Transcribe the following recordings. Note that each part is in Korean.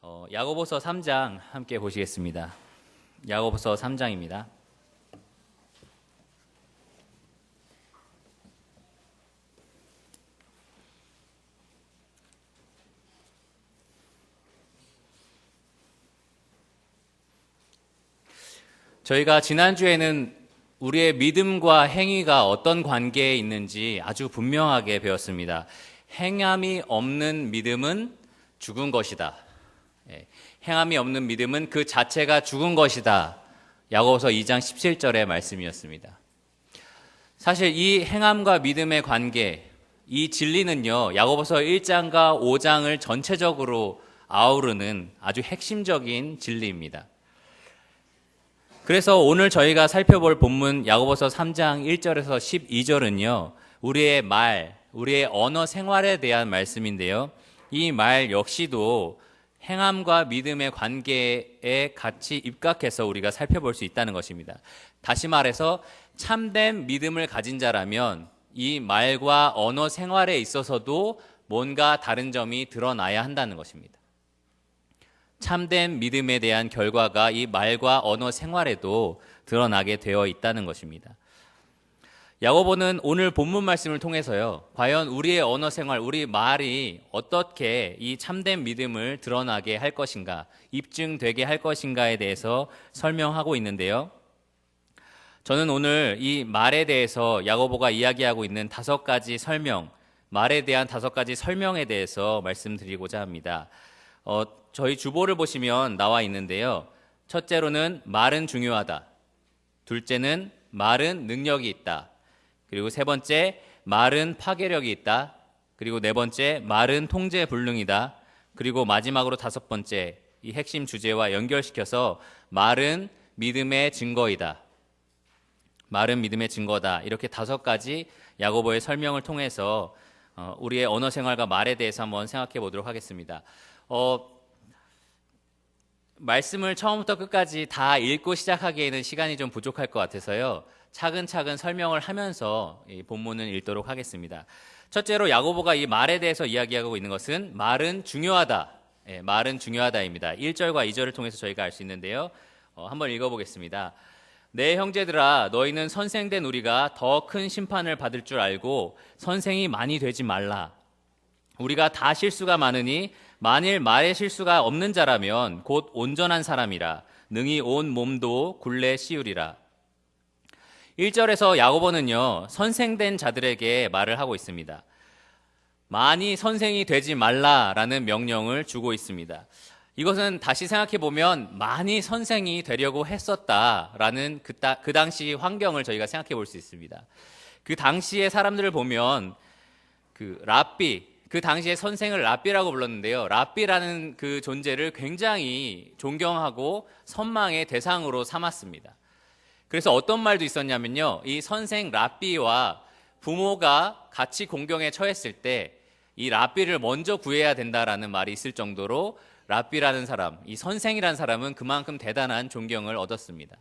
야고보서 3장 함께 보시겠습니다. 야고보서 3장입니다. 저희가 지난주에는 우리의 믿음과 행위가 어떤 관계에 있는지 아주 분명하게 배웠습니다. 행함이 없는 믿음은 죽은 것이다. 행함이 없는 믿음은 그 자체가 죽은 것이다. 야고보서 2장 17절의 말씀이었습니다. 사실 이 행함과 믿음의 관계, 이 진리는요, 야고보서 1장과 5장을 전체적으로 아우르는 아주 핵심적인 진리입니다. 그래서 오늘 저희가 살펴볼 본문 야고보서 3장 1절에서 12절은요, 우리의 말, 우리의 언어 생활에 대한 말씀인데요. 이 말 역시도 행함과 믿음의 관계에 같이 입각해서 우리가 살펴볼 수 있다는 것입니다. 다시 말해서 참된 믿음을 가진 자라면 이 말과 언어 생활에 있어서도 뭔가 다른 점이 드러나야 한다는 것입니다. 참된 믿음에 대한 결과가 이 말과 언어 생활에도 드러나게 되어 있다는 것입니다. 야고보는 오늘 본문 말씀을 통해서요, 과연 우리의 언어 생활, 우리 말이 어떻게 이 참된 믿음을 드러나게 할 것인가, 입증되게 할 것인가에 대해서 설명하고 있는데요. 저는 오늘 이 말에 대해서 야고보가 이야기하고 있는 5가지 설명, 말에 대한 5가지 설명에 대해서 말씀드리고자 합니다. 저희 주보를 보시면 나와 있는데요. 첫째로는 말은 중요하다. 둘째는 말은 능력이 있다. 그리고 세 번째, 말은 파괴력이 있다. 그리고 네 번째, 말은 통제불능이다. 그리고 마지막으로 5번째, 이 핵심 주제와 연결시켜서 말은 믿음의 증거이다. 말은 믿음의 증거다. 이렇게 5가지 야고보의 설명을 통해서 우리의 언어 생활과 말에 대해서 한번 생각해 보도록 하겠습니다. 말씀을 처음부터 끝까지 다 읽고 시작하기에는 시간이 좀 부족할 것 같아서요, 차근차근 설명을 하면서 이 본문을 읽도록 하겠습니다. 첫째로 야고보가 이 말에 대해서 이야기하고 있는 것은 말은 중요하다. 말은 중요하다입니다. 1절과 2절을 통해서 저희가 알 수 있는데요. 한번 읽어보겠습니다. 내 형제들아, 너희는 선생된 우리가 더 큰 심판을 받을 줄 알고 선생이 많이 되지 말라. 우리가 다 실수가 많으니 만일 말에 실수가 없는 자라면 곧 온전한 사람이라 능히 온 몸도 굴레 씌우리라. 1절에서 야고보는요, 선생된 자들에게 말을 하고 있습니다. 많이 선생이 되지 말라라는 명령을 주고 있습니다. 이것은 다시 생각해 보면 많이 선생이 되려고 했었다라는 그 당시 환경을 저희가 생각해 볼 수 있습니다. 그 당시의 사람들을 보면 랍비, 그 당시에 선생을 랍비라고 불렀는데요. 랍비라는 그 존재를 굉장히 존경하고 선망의 대상으로 삼았습니다. 그래서 어떤 말도 있었냐면요, 이 선생 랍비와 부모가 같이 공경에 처했을 때 이 랍비를 먼저 구해야 된다라는 말이 있을 정도로 랍비라는 사람, 이 선생이라는 사람은 그만큼 대단한 존경을 얻었습니다.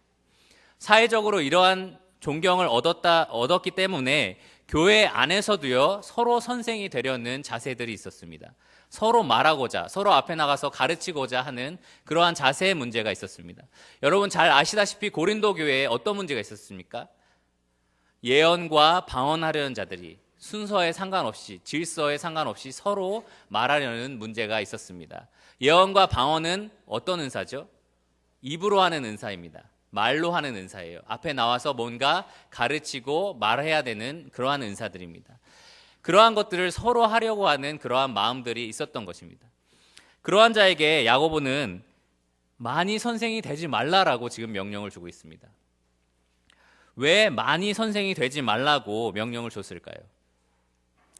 사회적으로 이러한 존경을 얻었기 때문에 교회 안에서도요, 서로 선생이 되려는 자세들이 있었습니다. 서로 말하고자, 서로 앞에 나가서 가르치고자 하는 그러한 자세의 문제가 있었습니다. 여러분 잘 아시다시피 고린도 교회에 어떤 문제가 있었습니까? 예언과 방언하려는 자들이 순서에 상관없이, 질서에 상관없이 서로 말하려는 문제가 있었습니다. 예언과 방언은 어떤 은사죠? 입으로 하는 은사입니다. 말로 하는 은사예요. 앞에 나와서 뭔가 가르치고 말해야 되는 그러한 은사들입니다. 그러한 것들을 서로 하려고 하는 그러한 마음들이 있었던 것입니다. 그러한 자에게 야고보는 많이 선생이 되지 말라라고 지금 명령을 주고 있습니다. 왜 많이 선생이 되지 말라고 명령을 줬을까요?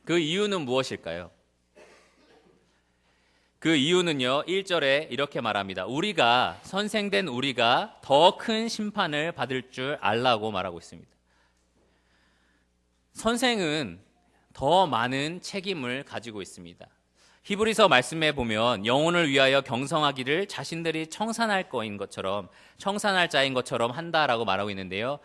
그 이유는 무엇일까요? 그 이유는요, 1절에 이렇게 말합니다. 우리가, 선생된 우리가 더 큰 심판을 받을 줄 알라고 말하고 있습니다. 선생은 더 많은 책임을 가지고 있습니다. 히브리서 말씀에 보면 영혼을 위하여 경성하기를 자신들이 청산할 자인 것처럼 한다라고 말하고 있는데요.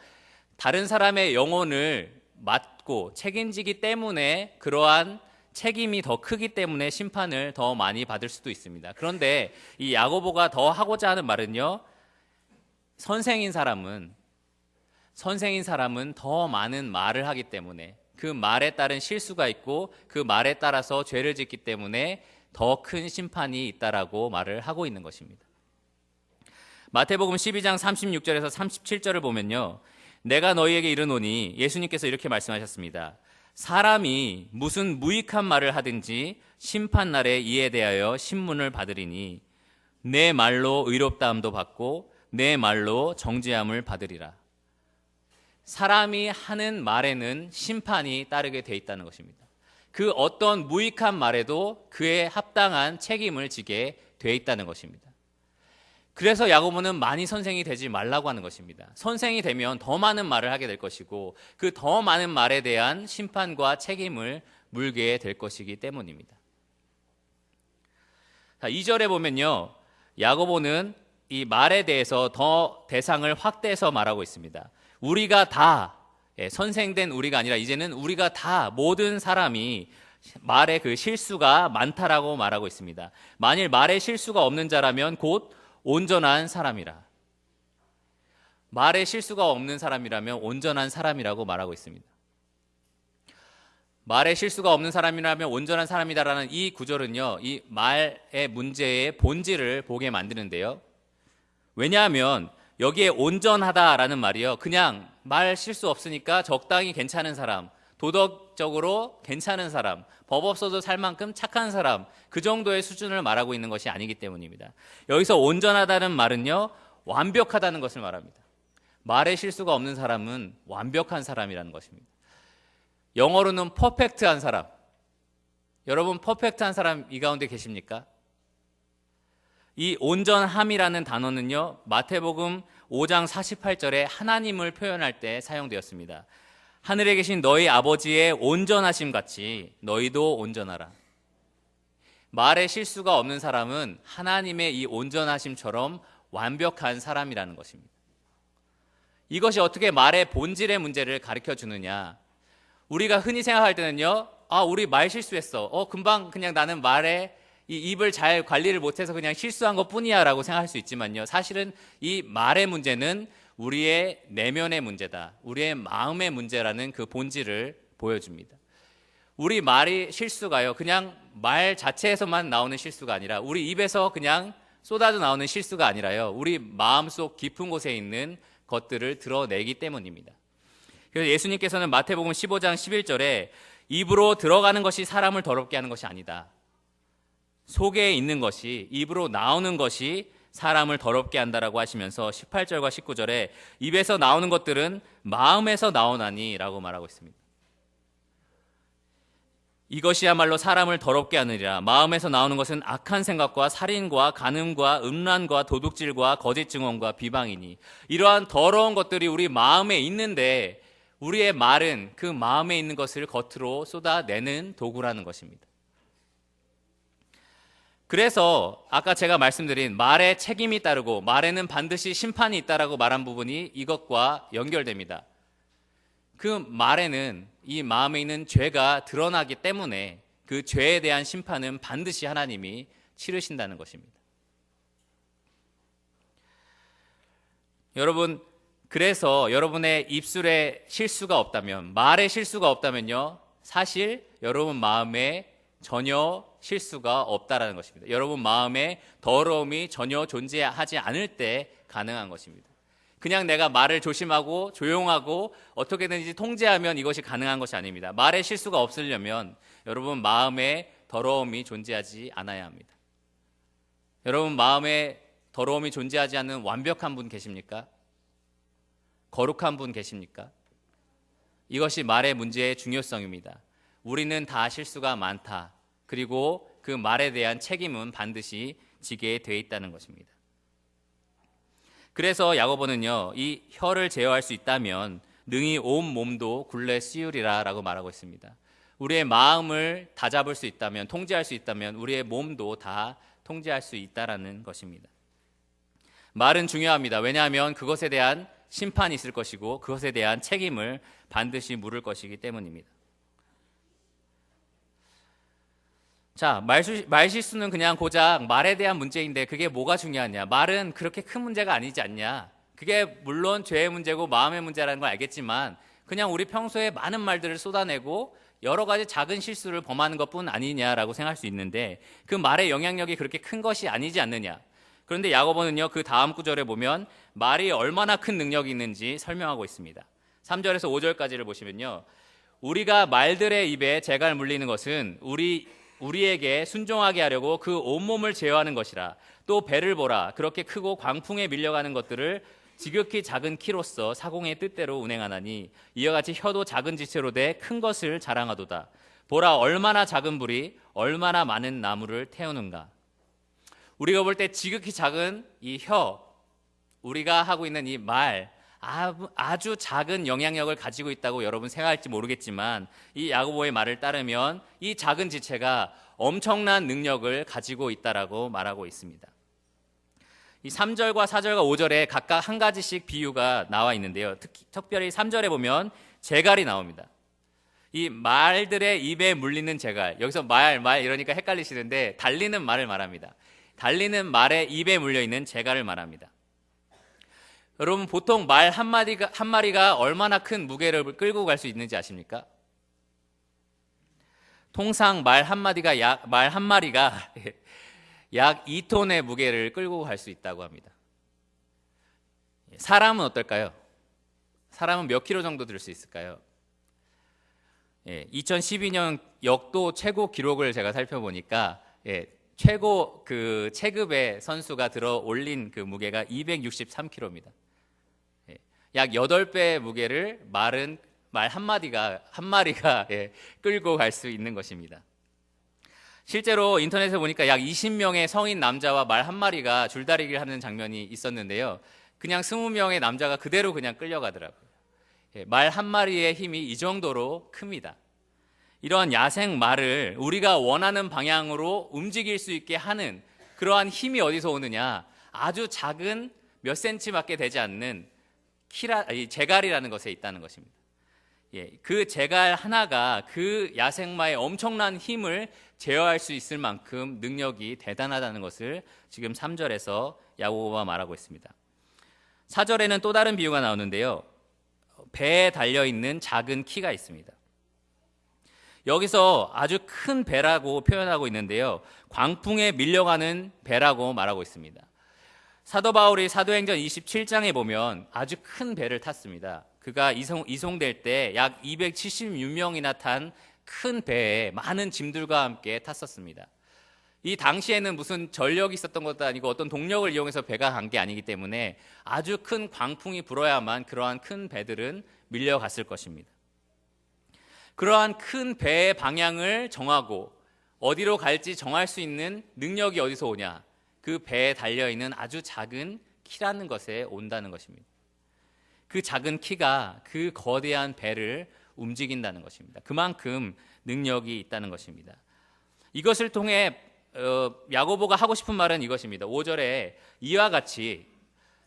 다른 사람의 영혼을 맡고 책임지기 때문에 그러한 책임이 더 크기 때문에 심판을 더 많이 받을 수도 있습니다. 그런데 이 야고보가 더 하고자 하는 말은요, 선생인 사람은 더 많은 말을 하기 때문에, 그 말에 따른 실수가 있고 그 말에 따라서 죄를 짓기 때문에 더 큰 심판이 있다라고 말을 하고 있는 것입니다. 마태복음 12장 36절에서 37절을 보면요, 내가 너희에게 이르노니, 예수님께서 이렇게 말씀하셨습니다. 사람이 무슨 무익한 말을 하든지 심판날에 이에 대하여 신문을 받으리니 내 말로 의롭다함도 받고 내 말로 정죄함을 받으리라. 사람이 하는 말에는 심판이 따르게 돼 있다는 것입니다. 그 어떤 무익한 말에도 그에 합당한 책임을 지게 돼 있다는 것입니다. 그래서 야고보는 많이 선생이 되지 말라고 하는 것입니다. 선생이 되면 더 많은 말을 하게 될 것이고 그 더 많은 말에 대한 심판과 책임을 물게 될 것이기 때문입니다. 자, 2절에 보면요, 야고보는 이 말에 대해서 더 대상을 확대해서 말하고 있습니다. 우리가 다, 선생된 우리가 아니라 이제는 우리가 다, 모든 사람이 말에 그 실수가 많다라고 말하고 있습니다. 만일 말에 실수가 없는 자라면 곧 온전한 사람이라. 말에 실수가 없는 사람이라면 온전한 사람이라고 말하고 있습니다. 말에 실수가 없는 사람이라면 온전한 사람이다라는 이 구절은요, 이 말의 문제의 본질을 보게 만드는데요. 왜냐하면 여기에 온전하다라는 말이요, 그냥 말 실수 없으니까 적당히 괜찮은 사람, 도덕적으로 괜찮은 사람, 법 없어도 살 만큼 착한 사람, 그 정도의 수준을 말하고 있는 것이 아니기 때문입니다. 여기서 온전하다는 말은요, 완벽하다는 것을 말합니다. 말에 실수가 없는 사람은 완벽한 사람이라는 것입니다. 영어로는 퍼펙트한 사람. 여러분, 퍼펙트한 사람 이 가운데 계십니까? 이 온전함이라는 단어는요, 마태복음 5장 48절에 하나님을 표현할 때 사용되었습니다. 하늘에 계신 너희 아버지의 온전하심 같이 너희도 온전하라. 말에 실수가 없는 사람은 하나님의 이 온전하심처럼 완벽한 사람이라는 것입니다. 이것이 어떻게 말의 본질의 문제를 가르쳐 주느냐? 우리가 흔히 생각할 때는요, 우리 말 실수했어. 금방 그냥 나는 말에 이 입을 잘 관리를 못해서 그냥 실수한 것 뿐이야 라고 생각할 수 있지만요, 사실은 이 말의 문제는 우리의 내면의 문제다, 우리의 마음의 문제라는 그 본질을 보여줍니다. 우리 말이 실수가요, 그냥 말 자체에서만 나오는 실수가 아니라, 우리 입에서 그냥 쏟아져 나오는 실수가 아니라요, 우리 마음속 깊은 곳에 있는 것들을 드러내기 때문입니다. 그래서 예수님께서는 마태복음 15장 11절에 입으로 들어가는 것이 사람을 더럽게 하는 것이 아니다, 속에 있는 것이, 입으로 나오는 것이 사람을 더럽게 한다라고 하시면서 18절과 19절에 입에서 나오는 것들은 마음에서 나오나니 라고 말하고 있습니다. 이것이야말로 사람을 더럽게 하느니라. 마음에서 나오는 것은 악한 생각과 살인과 간음과 음란과 도둑질과 거짓 증언과 비방이니, 이러한 더러운 것들이 우리 마음에 있는데 우리의 말은 그 마음에 있는 것을 겉으로 쏟아내는 도구라는 것입니다. 그래서 아까 제가 말씀드린 말에 책임이 따르고 말에는 반드시 심판이 있다라고 말한 부분이 이것과 연결됩니다. 그 말에는 이 마음에 있는 죄가 드러나기 때문에 그 죄에 대한 심판은 반드시 하나님이 치르신다는 것입니다. 여러분, 그래서 여러분의 입술에 실수가 없다면, 말에 실수가 없다면요, 사실 여러분 마음에 전혀 실수가 없다라는 것입니다. 여러분 마음에 더러움이 전혀 존재하지 않을 때 가능한 것입니다. 그냥 내가 말을 조심하고 조용하고 어떻게든지 통제하면 이것이 가능한 것이 아닙니다. 말에 실수가 없으려면 여러분 마음에 더러움이 존재하지 않아야 합니다. 여러분 마음에 더러움이 존재하지 않는 완벽한 분 계십니까? 거룩한 분 계십니까? 이것이 말의 문제의 중요성입니다. 우리는 다 실수가 많다. 그리고 그 말에 대한 책임은 반드시 지게 돼 있다는 것입니다. 그래서 야고보는요, 이 혀를 제어할 수 있다면 능히 온 몸도 굴레 씌우리라 라고 말하고 있습니다. 우리의 마음을 다잡을 수 있다면, 통제할 수 있다면 우리의 몸도 다 통제할 수 있다라는 것입니다. 말은 중요합니다. 왜냐하면 그것에 대한 심판이 있을 것이고 그것에 대한 책임을 반드시 물을 것이기 때문입니다. 자, 말실수는 그냥 고작 말에 대한 문제인데 그게 뭐가 중요하냐? 말은 그렇게 큰 문제가 아니지 않냐? 그게 물론 죄의 문제고 마음의 문제라는 걸 알겠지만 그냥 우리 평소에 많은 말들을 쏟아내고 여러 가지 작은 실수를 범하는 것뿐 아니냐라고 생각할 수 있는데 그 말의 영향력이 그렇게 큰 것이 아니지 않느냐? 그런데 야고보는요, 그 다음 구절에 보면 말이 얼마나 큰 능력이 있는지 설명하고 있습니다. 3절에서 5절까지를 보시면요, 우리가 말들의 입에 재갈 물리는 것은 우리에게 순종하게 하려고 그 온몸을 제어하는 것이라. 또 배를 보라, 그렇게 크고 광풍에 밀려가는 것들을 지극히 작은 키로서 사공의 뜻대로 운행하나니 이와 같이 혀도 작은 지체로 돼 큰 것을 자랑하도다. 보라, 얼마나 작은 불이 얼마나 많은 나무를 태우는가. 우리가 볼 때 지극히 작은 이 혀, 우리가 하고 있는 이 말, 아주 작은 영향력을 가지고 있다고 여러분 생각할지 모르겠지만 이 야고보의 말을 따르면 이 작은 지체가 엄청난 능력을 가지고 있다라고 말하고 있습니다. 이 3절과 4절과 5절에 각각 한 가지씩 비유가 나와 있는데요. 특별히 3절에 보면 재갈이 나옵니다. 이 말들의 입에 물리는 재갈, 여기서 말 이러니까 헷갈리시는데 달리는 말을 말합니다. 달리는 말의 입에 물려있는 재갈을 말합니다. 여러분, 보통 말 한 마리가 얼마나 큰 무게를 끌고 갈 수 있는지 아십니까? 통상 말 한 마리가 약 2톤의 무게를 끌고 갈 수 있다고 합니다. 사람은 어떨까요? 사람은 몇 킬로 정도 들 수 있을까요? 2012년 역도 최고 기록을 제가 살펴보니까 최고 그 체급의 선수가 들어 올린 그 무게가 263kg입니다. 약 8배의 무게를 말 한 마리가 끌고 갈 수 있는 것입니다. 실제로 인터넷에 보니까 약 20명의 성인 남자와 말 한 마리가 줄다리기를 하는 장면이 있었는데요. 그냥 20명의 남자가 그대로 그냥 끌려가더라고요. 말 한 마리의 힘이 이 정도로 큽니다. 이러한 야생 말을 우리가 원하는 방향으로 움직일 수 있게 하는 그러한 힘이 어디서 오느냐? 아주 작은 몇 센치밖에 되지 않는 재갈이라는 것에 있다는 것입니다. 그 재갈 하나가 그 야생마의 엄청난 힘을 제어할 수 있을 만큼 능력이 대단하다는 것을 지금 3절에서 야고보가 말하고 있습니다. 4절에는 또 다른 비유가 나오는데요. 배에 달려있는 작은 키가 있습니다. 여기서 아주 큰 배라고 표현하고 있는데요. 광풍에 밀려가는 배라고 말하고 있습니다. 사도 바울이 사도행전 27장에 보면 아주 큰 배를 탔습니다. 그가 이송될 때 약 276명이나 탄 큰 배에 많은 짐들과 함께 탔었습니다. 이 당시에는 무슨 전력이 있었던 것도 아니고 어떤 동력을 이용해서 배가 간 게 아니기 때문에 아주 큰 광풍이 불어야만 그러한 큰 배들은 밀려갔을 것입니다. 그러한 큰 배의 방향을 정하고 어디로 갈지 정할 수 있는 능력이 어디서 오냐? 그 배에 달려있는 아주 작은 키라는 것에 온다는 것입니다. 그 작은 키가 그 거대한 배를 움직인다는 것입니다. 그만큼 능력이 있다는 것입니다. 이것을 통해 야고보가 하고 싶은 말은 이것입니다. 5절에 이와 같이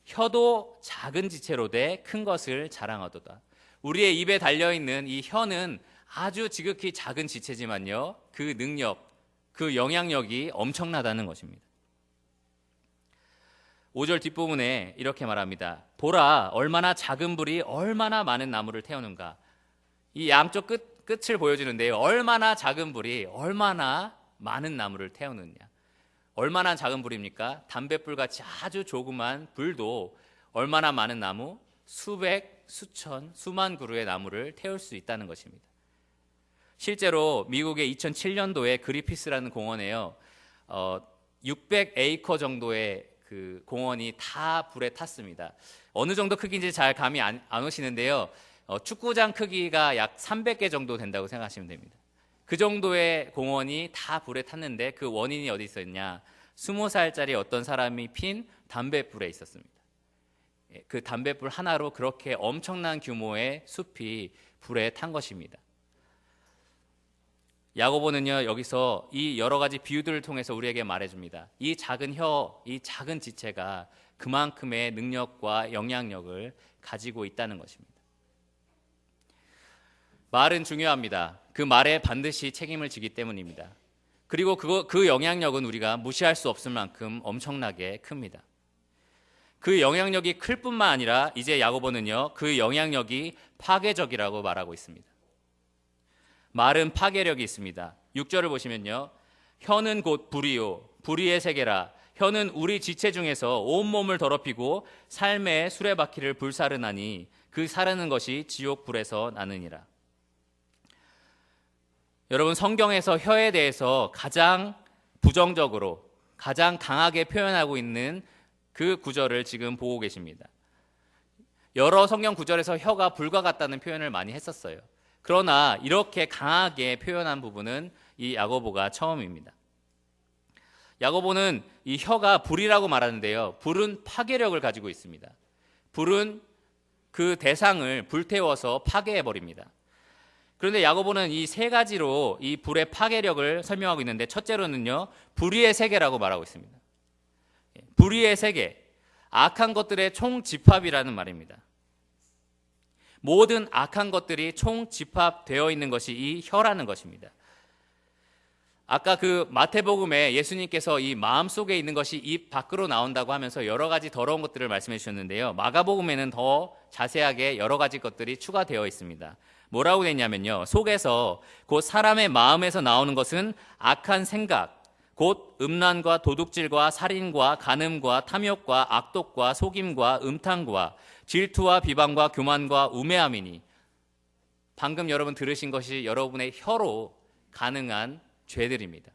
혀도 작은 지체로 돼 큰 것을 자랑하도다. 우리의 입에 달려있는 이 혀는 아주 지극히 작은 지체지만요, 그 능력, 그 영향력이 엄청나다는 것입니다. 5절 뒷부분에 이렇게 말합니다. 보라, 얼마나 작은 불이 얼마나 많은 나무를 태우는가. 이 양쪽 끝을 보여주는데요. 얼마나 작은 불이 얼마나 많은 나무를 태우느냐. 얼마나 작은 불입니까? 담뱃불 같이 아주 조그만 불도 얼마나 많은 나무? 수백, 수천, 수만 그루의 나무를 태울 수 있다는 것입니다. 실제로 미국의 2007년도에 그리피스라는 공원에요, 600에이커 정도의 그 공원이 다 불에 탔습니다. 어느 정도 크기인지 잘 감이 안 오시는데요. 축구장 크기가 약 300개 정도 된다고 생각하시면 됩니다. 그 정도의 공원이 다 불에 탔는데 그 원인이 어디 있었냐? 20살짜리 어떤 사람이 핀 담뱃불에 있었습니다. 그 담뱃불 하나로 그렇게 엄청난 규모의 숲이 불에 탄 것입니다. 야고보는요, 여기서 이 여러 가지 비유들을 통해서 우리에게 말해줍니다. 이 작은 혀, 이 작은 지체가 그만큼의 능력과 영향력을 가지고 있다는 것입니다. 말은 중요합니다. 그 말에 반드시 책임을 지기 때문입니다. 그리고 그 영향력은 우리가 무시할 수 없을 만큼 엄청나게 큽니다. 그 영향력이 클 뿐만 아니라 이제 야고보는요, 그 영향력이 파괴적이라고 말하고 있습니다. 말은 파괴력이 있습니다. 6절을 보시면요, 혀는 곧 불이요 불의의 세계라. 혀는 우리 지체 중에서 온몸을 더럽히고 삶의 수레바퀴를 불사르나니 그 사르는 것이 지옥 불에서 나느니라. 여러분, 성경에서 혀에 대해서 가장 부정적으로 가장 강하게 표현하고 있는 그 구절을 지금 보고 계십니다. 여러 성경 구절에서 혀가 불과 같다는 표현을 많이 했었어요. 그러나 이렇게 강하게 표현한 부분은 이 야고보가 처음입니다. 야고보는 이 혀가 불이라고 말하는데요, 불은 파괴력을 가지고 있습니다. 불은 그 대상을 불태워서 파괴해버립니다. 그런데 야고보는 이 세 가지로 이 불의 파괴력을 설명하고 있는데, 첫째로는요, 불의의 세계라고 말하고 있습니다. 불의의 세계, 악한 것들의 총집합이라는 말입니다. 모든 악한 것들이 총집합되어 있는 것이 이 혀라는 것입니다. 아까 그 마태복음에 예수님께서 이 마음속에 있는 것이 입 밖으로 나온다고 하면서 여러 가지 더러운 것들을 말씀해 주셨는데요, 마가복음에는 더 자세하게 여러 가지 것들이 추가되어 있습니다. 뭐라고 되어 있냐면요, 속에서 곧 사람의 마음에서 나오는 것은 악한 생각, 곧 음란과 도둑질과 살인과 간음과 탐욕과 악독과 속임과 음탕과 질투와 비방과 교만과 우매함이니, 방금 여러분 들으신 것이 여러분의 혀로 가능한 죄들입니다.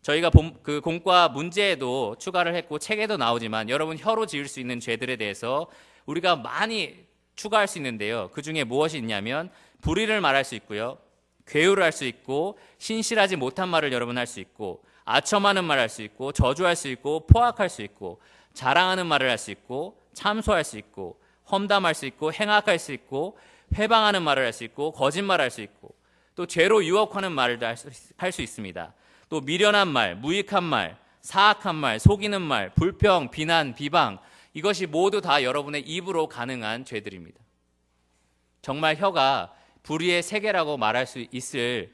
저희가 그 공과 문제에도 추가를 했고 책에도 나오지만, 여러분 혀로 지을 수 있는 죄들에 대해서 우리가 많이 추가할 수 있는데요, 그 중에 무엇이 있냐면 불의를 말할 수 있고요, 괴유를 할 수 있고, 신실하지 못한 말을 여러분 할 수 있고, 아첨하는 말을 할 수 있고, 저주할 수 있고, 포악할 수 있고, 자랑하는 말을 할 수 있고, 참소할 수 있고, 험담할 수 있고, 행악할 수 있고, 회방하는 말을 할 수 있고, 거짓말할 수 있고, 또 죄로 유혹하는 말을 할 수 있습니다. 또 미련한 말, 무익한 말, 사악한 말, 속이는 말, 불평, 비난, 비방, 이것이 모두 다 여러분의 입으로 가능한 죄들입니다. 정말 혀가 불의의 세계라고 말할 수 있을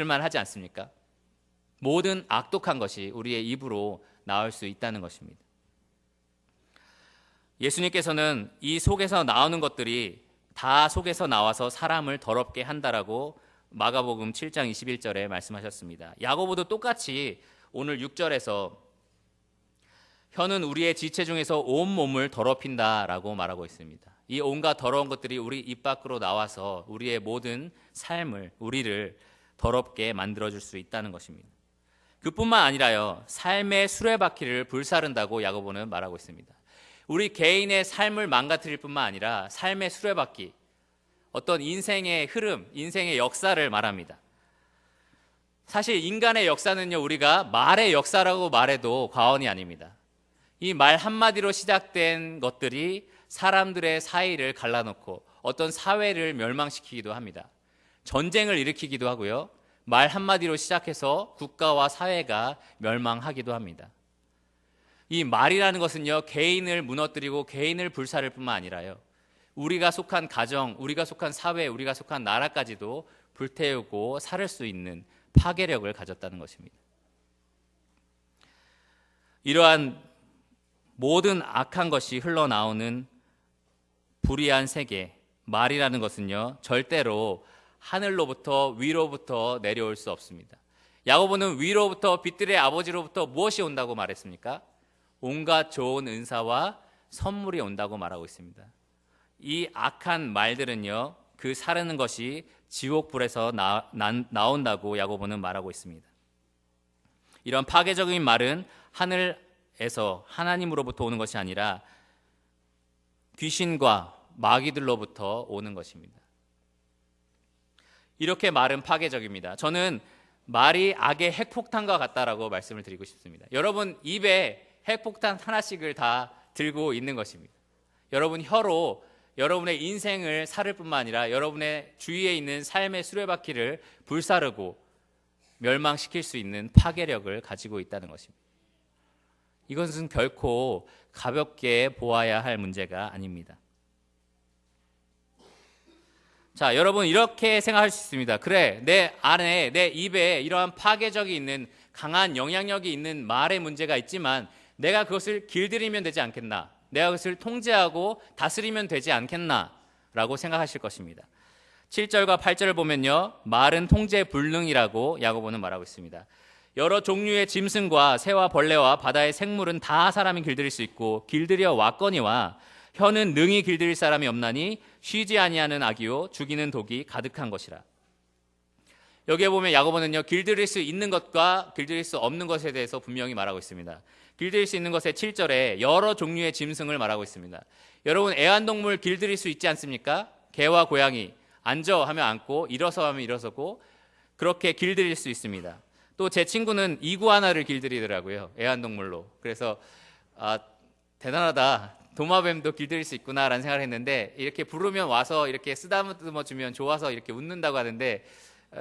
만하지 않습니까? 모든 악독한 것이 우리의 입으로 나올 수 있다는 것입니다. 예수님께서는 이 속에서 나오는 것들이 다 속에서 나와서 사람을 더럽게 한다라고 마가복음 7장 21절에 말씀하셨습니다. 야고보도 똑같이 오늘 6절에서 혀는 우리의 지체 중에서 온몸을 더럽힌다라고 말하고 있습니다. 이 온갖 더러운 것들이 우리 입 밖으로 나와서 우리의 모든 삶을, 우리를 더럽게 만들어줄 수 있다는 것입니다. 그뿐만 아니라요, 삶의 수레바퀴를 불사른다고 야고보는 말하고 있습니다. 우리 개인의 삶을 망가뜨릴 뿐만 아니라 삶의 수레바퀴, 어떤 인생의 흐름, 인생의 역사를 말합니다. 사실 인간의 역사는요, 우리가 말의 역사라고 말해도 과언이 아닙니다. 이 말 한마디로 시작된 것들이 사람들의 사이를 갈라놓고 어떤 사회를 멸망시키기도 합니다. 전쟁을 일으키기도 하고요, 말 한마디로 시작해서 국가와 사회가 멸망하기도 합니다. 이 말이라는 것은요, 개인을 무너뜨리고 개인을 불사를 뿐만 아니라요, 우리가 속한 가정, 우리가 속한 사회, 우리가 속한 나라까지도 불태우고 살을 수 있는 파괴력을 가졌다는 것입니다. 이러한 모든 악한 것이 흘러나오는 불의한 세계, 말이라는 것은요, 절대로 하늘로부터 위로부터 내려올 수 없습니다. 야고보는 위로부터, 빛들의 아버지로부터 무엇이 온다고 말했습니까? 온갖 좋은 은사와 선물이 온다고 말하고 있습니다. 이 악한 말들은요, 그 사르는 것이 지옥불에서 나온다고 야고보는 말하고 있습니다. 이런 파괴적인 말은 하늘에서 하나님으로부터 오는 것이 아니라 귀신과 마귀들로부터 오는 것입니다. 이렇게 말은 파괴적입니다. 저는 말이 악의 핵폭탄과 같다라고 말씀을 드리고 싶습니다. 여러분 입에 핵폭탄 하나씩을 다 들고 있는 것입니다. 여러분 혀로 여러분의 인생을 살을 뿐만 아니라 여러분의 주위에 있는 삶의 수레바퀴를 불사르고 멸망시킬 수 있는 파괴력을 가지고 있다는 것입니다. 이것은 결코 가볍게 보아야 할 문제가 아닙니다. 자, 여러분 이렇게 생각할 수 있습니다. 그래, 내 안에, 내 입에 이러한 파괴적이 있는 강한 영향력이 있는 말의 문제가 있지만 내가 그것을 길들이면 되지 않겠나? 내가 그것을 통제하고 다스리면 되지 않겠나? 라고 생각하실 것입니다. 7절과 8절을 보면요, 말은 통제 불능이라고 야고보는 말하고 있습니다. 여러 종류의 짐승과 새와 벌레와 바다의 생물은 다 사람이 길들일 수 있고 길들여 왔거니와 혀는 능히 길들일 사람이 없나니 쉬지 아니하는 악이요 죽이는 독이 가득한 것이라. 여기에 보면 야고보는요, 길들일 수 있는 것과 길들일 수 없는 것에 대해서 분명히 말하고 있습니다. 길들일 수 있는 것의 7절에 여러 종류의 짐승을 말하고 있습니다. 여러분, 애완동물 길들일 수 있지 않습니까? 개와 고양이 앉아 하면 앉고 일어서 하면 일어서고 그렇게 길들일 수 있습니다. 또 제 친구는 이구아나를 길들이더라고요, 애완동물로. 그래서 대단하다, 도마뱀도 길들일 수 있구나라는 생각을 했는데, 이렇게 부르면 와서 이렇게 쓰다듬어 주면 좋아서 이렇게 웃는다고 하는데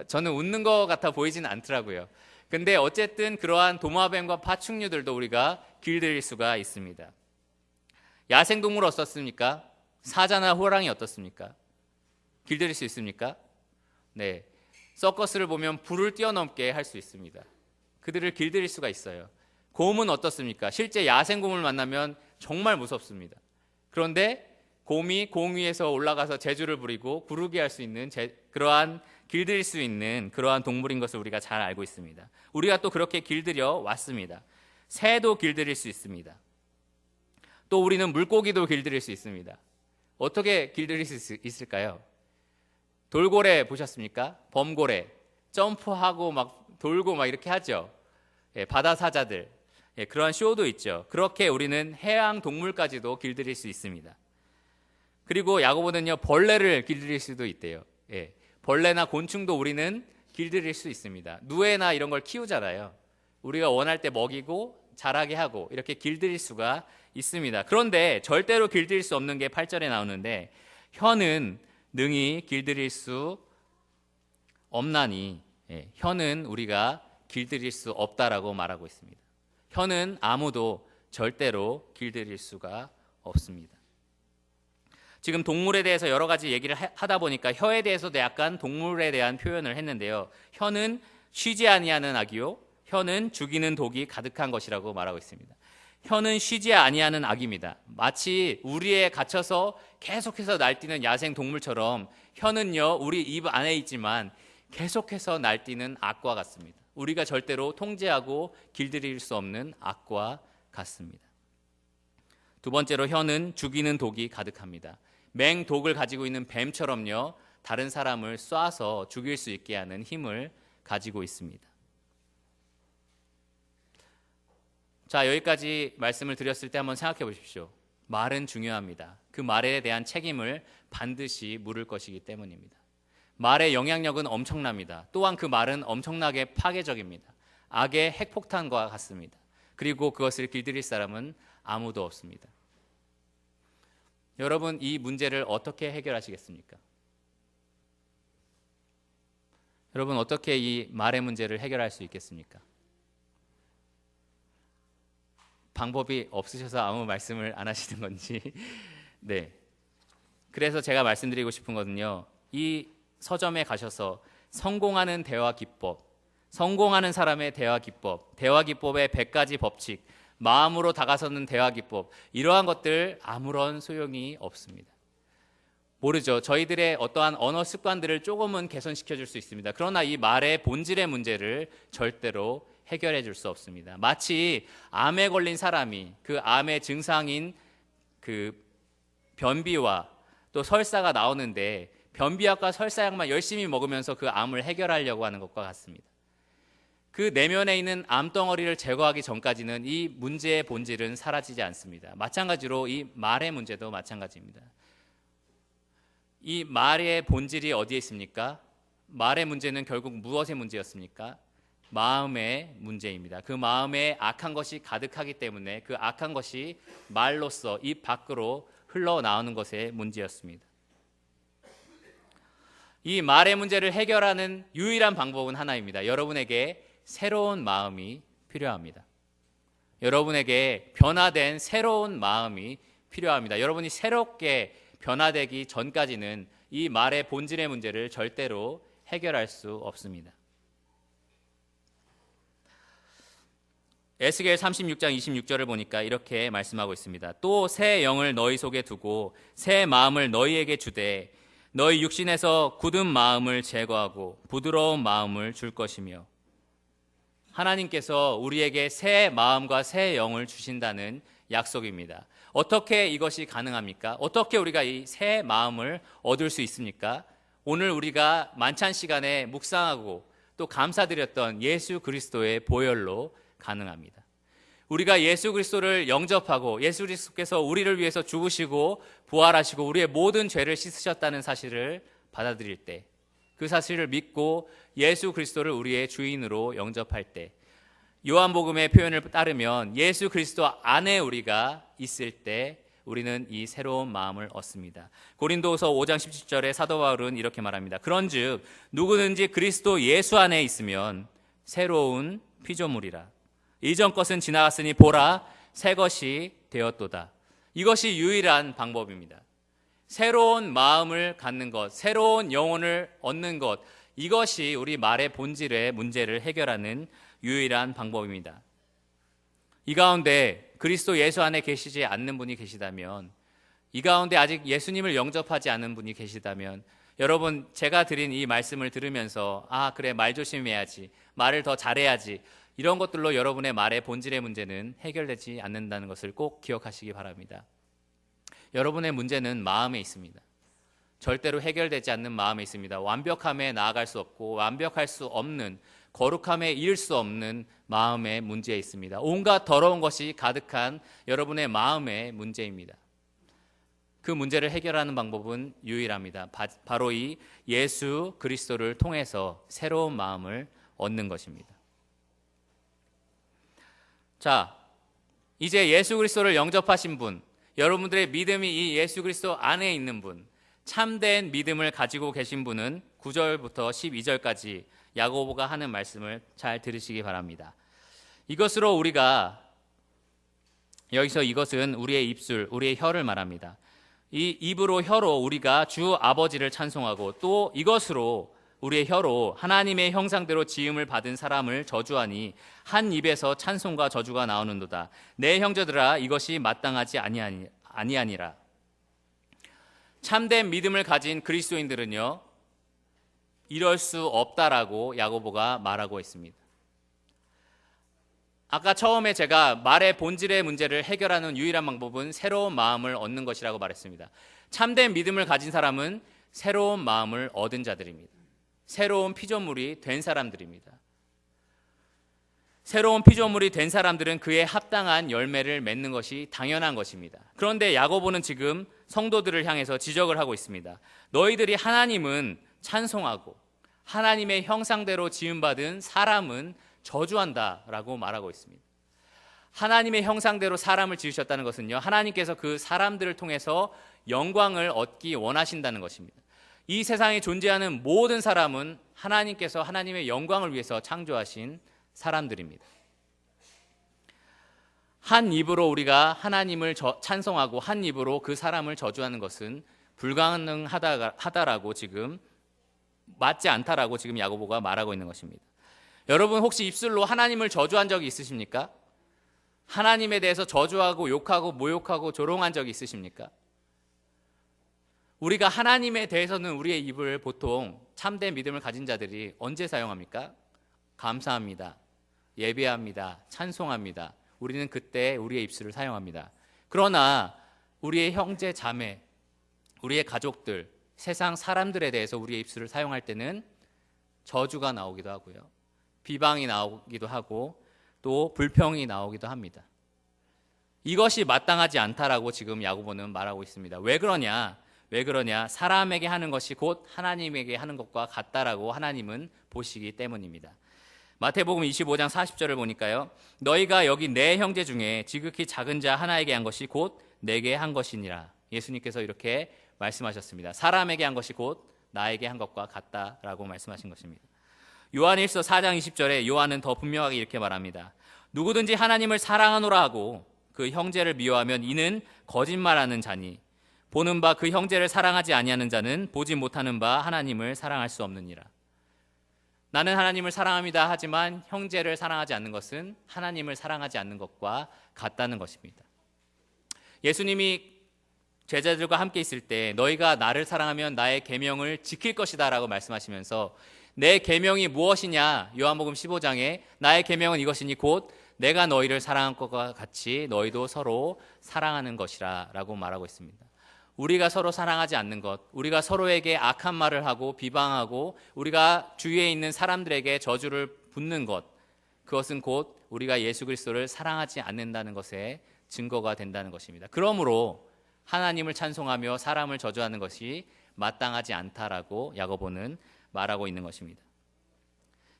저는 웃는 것 같아 보이지는 않더라고요. 근데 어쨌든 그러한 도마뱀과 파충류들도 우리가 길들일 수가 있습니다. 야생동물 어떻습니까? 사자나 호랑이 어떻습니까? 길들일 수 있습니까? 네, 서커스를 보면 불을 뛰어넘게 할 수 있습니다. 그들을 길들일 수가 있어요. 곰은 어떻습니까? 실제 야생곰을 만나면 정말 무섭습니다. 그런데 곰이 공 위에서 올라가서 재주를 부리고 구르게 할 수 있는 그러한 길들일 수 있는 그러한 동물인 것을 우리가 잘 알고 있습니다. 우리가 또 그렇게 길들여 왔습니다. 새도 길들일 수 있습니다. 또 우리는 물고기도 길들일 수 있습니다. 어떻게 길들일 수 있을까요? 돌고래 보셨습니까? 범고래 점프하고 막 돌고 막 이렇게 하죠. 예, 바다 사자들, 예, 그러한 쇼도 있죠. 그렇게 우리는 해양 동물까지도 길들일 수 있습니다. 그리고 야고보는요, 벌레를 길들일 수도 있대요. 예, 벌레나 곤충도 우리는 길들일 수 있습니다. 누에나 이런 걸 키우잖아요. 우리가 원할 때 먹이고 자라게 하고 이렇게 길들일 수가 있습니다. 그런데 절대로 길들일 수 없는 게 8절에 나오는데, 혀는 능히 길들일 수 없나니, 예, 혀는 우리가 길들일 수 없다라고 말하고 있습니다. 혀는 아무도 절대로 길들일 수가 없습니다. 지금 동물에 대해서 여러 가지 얘기를 하다 보니까 혀에 대해서도 약간 동물에 대한 표현을 했는데요. 혀는 쉬지 아니하는 악이요 혀는 죽이는 독이 가득한 것이라고 말하고 있습니다. 혀는 쉬지 아니하는 악입니다. 마치 우리에 갇혀서 계속해서 날뛰는 야생 동물처럼 혀는요, 우리 입 안에 있지만 계속해서 날뛰는 악과 같습니다. 우리가 절대로 통제하고 길들일 수 없는 악과 같습니다. 두 번째로, 혀는 죽이는 독이 가득합니다. 맹독을 가지고 있는 뱀처럼요, 다른 사람을 쏴서 죽일 수 있게 하는 힘을 가지고 있습니다. 자, 여기까지 말씀을 드렸을 때 한번 생각해 보십시오. 말은 중요합니다. 그 말에 대한 책임을 반드시 물을 것이기 때문입니다. 말의 영향력은 엄청납니다. 또한 그 말은 엄청나게 파괴적입니다. 악의 핵폭탄과 같습니다. 그리고 그것을 길들일 사람은 아무도 없습니다. 여러분, 이 문제를 어떻게 해결하시겠습니까? 여러분, 어떻게 이 말의 문제를 해결할 수 있겠습니까? 방법이 없으셔서 아무 말씀을 안 하시는 건지. 네. 그래서 제가 말씀드리고 싶은 거는요, 이 서점에 가셔서 성공하는 대화 기법, 성공하는 사람의 대화 기법, 대화 기법의 100가지 법칙, 마음으로 다가서는 대화 기법, 이러한 것들 아무런 소용이 없습니다. 모르죠. 저희들의 어떠한 언어 습관들을 조금은 개선시켜 줄 수 있습니다. 그러나 이 말의 본질의 문제를 절대로 해결해 줄 수 없습니다. 마치 암에 걸린 사람이 그 암의 증상인 그 변비와 또 설사가 나오는데 변비약과 설사약만 열심히 먹으면서 그 암을 해결하려고 하는 것과 같습니다. 그 내면에 있는 암덩어리를 제거하기 전까지는 이 문제의 본질은 사라지지 않습니다. 마찬가지로 이 말의 문제도 마찬가지입니다. 이 말의 본질이 어디에 있습니까? 말의 문제는 결국 무엇의 문제였습니까? 마음의 문제입니다. 그 마음에 악한 것이 가득하기 때문에 그 악한 것이 말로써 입 밖으로 흘러나오는 것의 문제였습니다. 이 말의 문제를 해결하는 유일한 방법은 하나입니다. 여러분에게 새로운 마음이 필요합니다. 여러분에게 변화된 새로운 마음이 필요합니다. 여러분이 새롭게 변화되기 전까지는 이 말의 본질의 문제를 절대로 해결할 수 없습니다. 에스겔 36장 26절을 보니까 이렇게 말씀하고 있습니다. 또 새 영을 너희 속에 두고 새 마음을 너희에게 주되 너희 육신에서 굳은 마음을 제거하고 부드러운 마음을 줄 것이며, 하나님께서 우리에게 새 마음과 새 영을 주신다는 약속입니다. 어떻게 이것이 가능합니까? 어떻게 우리가 이 새 마음을 얻을 수 있습니까? 오늘 우리가 만찬 시간에 묵상하고 또 감사드렸던 예수 그리스도의 보혈로 가능합니다. 우리가 예수 그리스도를 영접하고 예수 그리스도께서 우리를 위해서 죽으시고 부활하시고 우리의 모든 죄를 씻으셨다는 사실을 받아들일 때, 그 사실을 믿고 예수 그리스도를 우리의 주인으로 영접할 때, 요한복음의 표현을 따르면 예수 그리스도 안에 우리가 있을 때 우리는 이 새로운 마음을 얻습니다. 고린도서 5장 17절에 사도 바울은 이렇게 말합니다. 그런즉 누구든지 그리스도 예수 안에 있으면 새로운 피조물이라. 이전 것은 지나갔으니 보라 새 것이 되었도다. 이것이 유일한 방법입니다. 새로운 마음을 갖는 것, 새로운 영혼을 얻는 것, 이것이 우리 말의 본질의 문제를 해결하는 유일한 방법입니다. 이 가운데 그리스도 예수 안에 계시지 않는 분이 계시다면, 이 가운데 아직 예수님을 영접하지 않은 분이 계시다면, 여러분, 제가 드린 이 말씀을 들으면서 그래, 말 조심해야지, 말을 더 잘해야지, 이런 것들로 여러분의 말의 본질의 문제는 해결되지 않는다는 것을 꼭 기억하시기 바랍니다. 여러분의 문제는 마음에 있습니다. 절대로 해결되지 않는 마음에 있습니다. 완벽함에 나아갈 수 없고 완벽할 수 없는, 거룩함에 이를 수 없는 마음의 문제에 있습니다. 온갖 더러운 것이 가득한 여러분의 마음의 문제입니다. 그 문제를 해결하는 방법은 유일합니다. 바로 이 예수 그리스도를 통해서 새로운 마음을 얻는 것입니다. 자, 이제 예수 그리스도를 영접하신 분, 여러분들의 믿음이 이 예수 그리스도 안에 있는 분, 참된 믿음을 가지고 계신 분은 9절부터 12절까지 야고보가 하는 말씀을 잘 들으시기 바랍니다. 이것으로 우리가, 여기서 이것은 우리의 입술, 우리의 혀를 말합니다. 이 입으로, 혀로 우리가 주 아버지를 찬송하고, 또 이것으로, 우리의 혀로 하나님의 형상대로 지음을 받은 사람을 저주하니 한 입에서 찬송과 저주가 나오는도다. 내 형제들아, 이것이 마땅하지 아니하니라. 참된 믿음을 가진 그리스도인들은요, 이럴 수 없다라고 야고보가 말하고 있습니다. 아까 처음에 제가 말의 본질의 문제를 해결하는 유일한 방법은 새로운 마음을 얻는 것이라고 말했습니다. 참된 믿음을 가진 사람은 새로운 마음을 얻은 자들입니다. 새로운 피조물이 된 사람들입니다. 새로운 피조물이 된 사람들은 그에 합당한 열매를 맺는 것이 당연한 것입니다. 그런데 야고보는 지금 성도들을 향해서 지적을 하고 있습니다. 너희들이 하나님은 찬송하고 하나님의 형상대로 지음받은 사람은 저주한다라고 말하고 있습니다. 하나님의 형상대로 사람을 지으셨다는 것은요, 하나님께서 그 사람들을 통해서 영광을 얻기 원하신다는 것입니다. 이 세상에 존재하는 모든 사람은 하나님께서 하나님의 영광을 위해서 창조하신 사람들입니다. 한 입으로 우리가 하나님을 찬송하고 한 입으로 그 사람을 저주하는 것은 불가능하다라고 지금, 맞지 않다라고 지금 야고보가 말하고 있는 것입니다. 여러분, 혹시 입술로 하나님을 저주한 적이 있으십니까? 하나님에 대해서 저주하고 욕하고 모욕하고 조롱한 적이 있으십니까? 우리가 하나님에 대해서는 우리의 입을 보통 참된 믿음을 가진 자들이 언제 사용합니까? 감사합니다, 예배합니다, 찬송합니다. 우리는 그때 우리의 입술을 사용합니다. 그러나 우리의 형제 자매, 우리의 가족들, 세상 사람들에 대해서 우리의 입술을 사용할 때는 저주가 나오기도 하고요, 비방이 나오기도 하고 또 불평이 나오기도 합니다. 이것이 마땅하지 않다라고 지금 야고보는 말하고 있습니다. 왜 그러냐? 사람에게 하는 것이 곧 하나님에게 하는 것과 같다라고 하나님은 보시기 때문입니다. 마태복음 25장 40절을 보니까요, 너희가 여기 내 형제 중에 지극히 작은 자 하나에게 한 것이 곧 내게 한 것이니라. 예수님께서 이렇게 말씀하셨습니다. 사람에게 한 것이 곧 나에게 한 것과 같다라고 말씀하신 것입니다. 요한일서 4장 20절에 요한은 더 분명하게 이렇게 말합니다. 누구든지 하나님을 사랑하노라 하고 그 형제를 미워하면 이는 거짓말하는 자니 보는 바 그 형제를 사랑하지 아니하는 자는 보지 못하는 바 하나님을 사랑할 수 없느니라. 나는 하나님을 사랑합니다 하지만 형제를 사랑하지 않는 것은 하나님을 사랑하지 않는 것과 같다는 것입니다. 예수님이 제자들과 함께 있을 때 너희가 나를 사랑하면 나의 계명을 지킬 것이다 라고 말씀하시면서 내 계명이 무엇이냐, 요한복음 15장에 나의 계명은 이것이니 곧 내가 너희를 사랑한 것과 같이 너희도 서로 사랑하는 것이라 라고 말하고 있습니다. 우리가 서로 사랑하지 않는 것, 우리가 서로에게 악한 말을 하고 비방하고 우리가 주위에 있는 사람들에게 저주를 붓는 것, 그것은 곧 우리가 예수 그리스도를 사랑하지 않는다는 것에 증거가 된다는 것입니다. 그러므로 하나님을 찬송하며 사람을 저주하는 것이 마땅하지 않다라고 야고보는 말하고 있는 것입니다.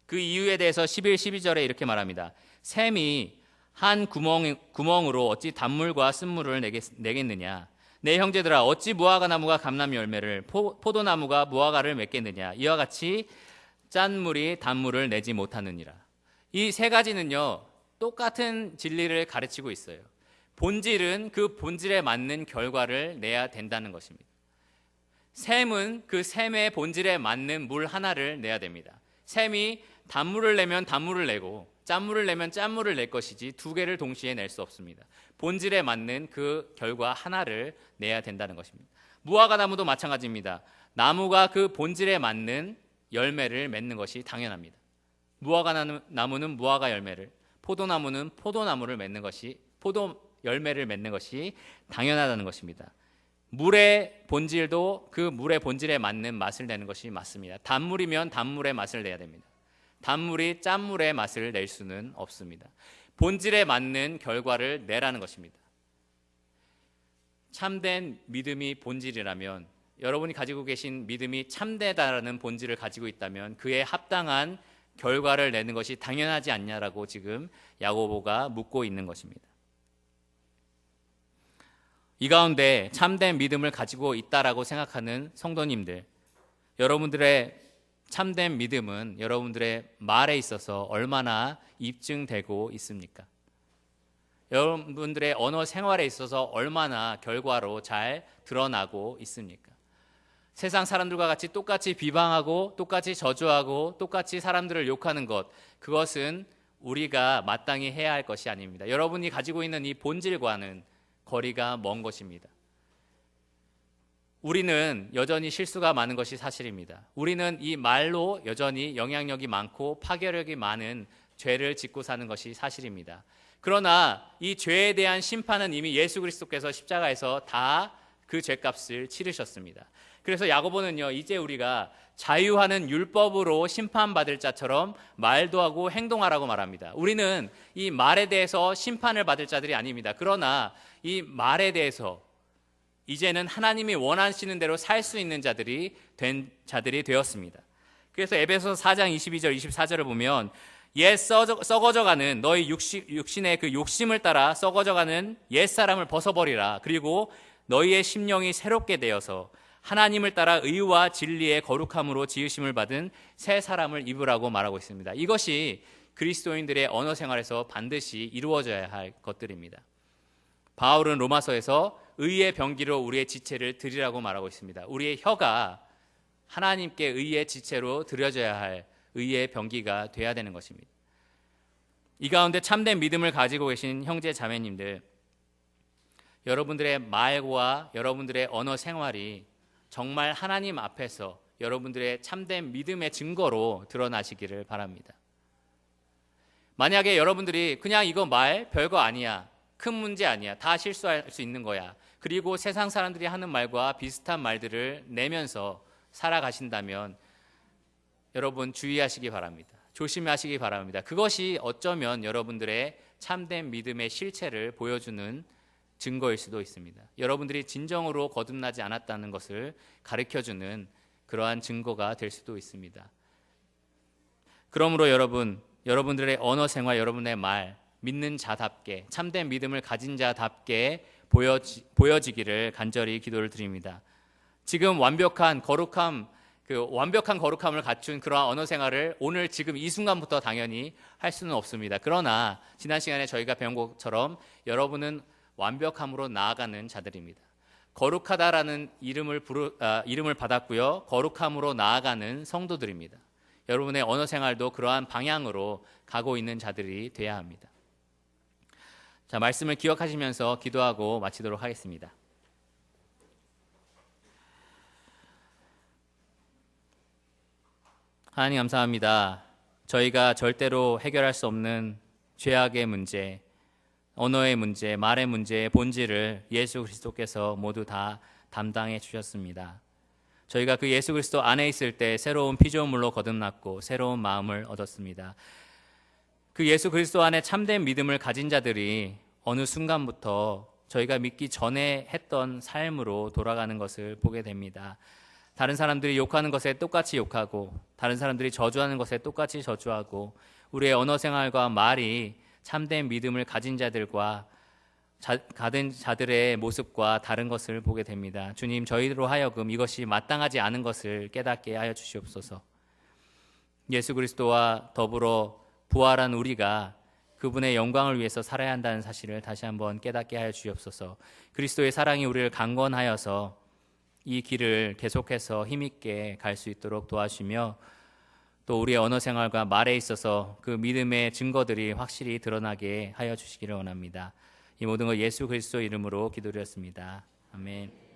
그 이유에 대해서 11, 12절에 이렇게 말합니다. 샘이 한 구멍으로 어찌 단물과 쓴물을 내겠느냐. 내 형제들아 어찌 무화과 나무가 감람 열매를 포도나무가 무화과를 맺겠느냐. 이와 같이 짠 물이 단물을 내지 못하느니라. 이 세 가지는요 똑같은 진리를 가르치고 있어요. 본질은 그 본질에 맞는 결과를 내야 된다는 것입니다. 샘은 그 샘의 본질에 맞는 물 하나를 내야 됩니다. 샘이 단물을 내면 단물을 내고 짠물을 내면 짠물을 낼 것이지 두 개를 동시에 낼 수 없습니다. 본질에 맞는 그 결과 하나를 내야 된다는 것입니다. 무화과 나무도 마찬가지입니다. 나무가 그 본질에 맞는 열매를 맺는 것이 당연합니다. 무화과 나무는 무화과 열매를, 포도나무는 포도나무를 맺는 것이, 포도 열매를 맺는 것이 당연하다는 것입니다. 물의 본질도 그 물의 본질에 맞는 맛을 내는 것이 맞습니다. 단물이면 단물의 맛을 내야 됩니다. 단물이 짠물의 맛을 낼 수는 없습니다. 본질에 맞는 결과를 내라는 것입니다. 참된 믿음이 본질이라면, 여러분이 가지고 계신 믿음이 참되다라는 본질을 가지고 있다면 그에 합당한 결과를 내는 것이 당연하지 않냐라고 지금 야고보가 묻고 있는 것입니다. 이 가운데 참된 믿음을 가지고 있다라고 생각하는 성도님들, 여러분들의 참된 믿음은 여러분들의 말에 있어서 얼마나 입증되고 있습니까? 여러분들의 언어 생활에 있어서 얼마나 결과로 잘 드러나고 있습니까? 세상 사람들과 같이 똑같이 비방하고 똑같이 저주하고 똑같이 사람들을 욕하는 것, 그것은 우리가 마땅히 해야 할 것이 아닙니다. 여러분이 가지고 있는 이 본질과는 거리가 먼 것입니다. 우리는 여전히 실수가 많은 것이 사실입니다. 우리는 이 말로 여전히 영향력이 많고 파괴력이 많은 죄를 짓고 사는 것이 사실입니다. 그러나 이 죄에 대한 심판은 이미 예수 그리스도께서 십자가에서 다 그 죄값을 치르셨습니다. 그래서 야고보는요, 이제 우리가 자유하는 율법으로 심판받을 자처럼 말도 하고 행동하라고 말합니다. 우리는 이 말에 대해서 심판을 받을 자들이 아닙니다. 그러나 이 말에 대해서 이제는 하나님이 원하시는 대로 살 수 있는 자들이 되었습니다. 그래서 에베소서 4장 22절 24절을 보면 옛 썩어져가는 너희 육신의 그 욕심을 따라 썩어져가는 옛사람을 벗어버리라. 그리고 너희의 심령이 새롭게 되어서 하나님을 따라 의와 진리의 거룩함으로 지으심을 받은 새 사람을 입으라고 말하고 있습니다. 이것이 그리스도인들의 언어 생활에서 반드시 이루어져야 할 것들입니다. 바울은 로마서에서 의의 병기로 우리의 지체를 드리라고 말하고 있습니다. 우리의 혀가 하나님께 의의 지체로 드려져야 할 의의 병기가 돼야 되는 것입니다. 이 가운데 참된 믿음을 가지고 계신 형제 자매님들, 여러분들의 말과 여러분들의 언어 생활이 정말 하나님 앞에서 여러분들의 참된 믿음의 증거로 드러나시기를 바랍니다. 만약에 여러분들이 그냥 이거 말 별거 아니야, 큰 문제 아니야, 다 실수할 수 있는 거야, 그리고 세상 사람들이 하는 말과 비슷한 말들을 내면서 살아가신다면 여러분 주의하시기 바랍니다. 조심하시기 바랍니다. 그것이 어쩌면 여러분들의 참된 믿음의 실체를 보여주는 증거일 수도 있습니다. 여러분들이 진정으로 거듭나지 않았다는 것을 가르쳐주는 그러한 증거가 될 수도 있습니다. 그러므로 여러분들의 언어 생활, 여러분의 말, 믿는 자답게, 참된 믿음을 가진 자답게 보여지기를 간절히 기도를 드립니다. 지금 완벽한 거룩함을 갖춘 그러한 언어 생활을 오늘 지금 이 순간부터 당연히 할 수는 없습니다. 그러나 지난 시간에 저희가 배운 것처럼 여러분은 완벽함으로 나아가는 자들입니다. 거룩하다라는 이름을 받았고요. 거룩함으로 나아가는 성도들입니다. 여러분의 언어 생활도 그러한 방향으로 가고 있는 자들이 돼야 합니다. 자, 말씀을 기억하시면서 기도하고 마치도록 하겠습니다. 하나님 감사합니다. 저희가 절대로 해결할 수 없는 죄악의 문제, 언어의 문제, 말의 문제의 본질을 예수 그리스도께서 모두 다 담당해 주셨습니다. 저희가 그 예수 그리스도 안에 있을 때 새로운 피조물로 거듭났고 새로운 마음을 얻었습니다. 그 예수 그리스도 안에 참된 믿음을 가진 자들이 어느 순간부터 저희가 믿기 전에 했던 삶으로 돌아가는 것을 보게 됩니다. 다른 사람들이 욕하는 것에 똑같이 욕하고 다른 사람들이 저주하는 것에 똑같이 저주하고 우리의 언어 생활과 말이 참된 믿음을 가진 자들과 가진 자들의 모습과 다른 것을 보게 됩니다. 주님, 저희로 하여금 이것이 마땅하지 않은 것을 깨닫게 하여 주시옵소서. 예수 그리스도와 더불어 부활한 우리가 그분의 영광을 위해서 살아야 한다는 사실을 다시 한번 깨닫게 하여 주시옵소서. 그리스도의 사랑이 우리를 강건하여서 이 길을 계속해서 힘있게 갈 수 있도록 도와주시며 또 우리의 언어 생활과 말에 있어서 그 믿음의 증거들이 확실히 드러나게 하여 주시기를 원합니다. 이 모든 것 예수 그리스도 이름으로 기도드렸습니다. 아멘.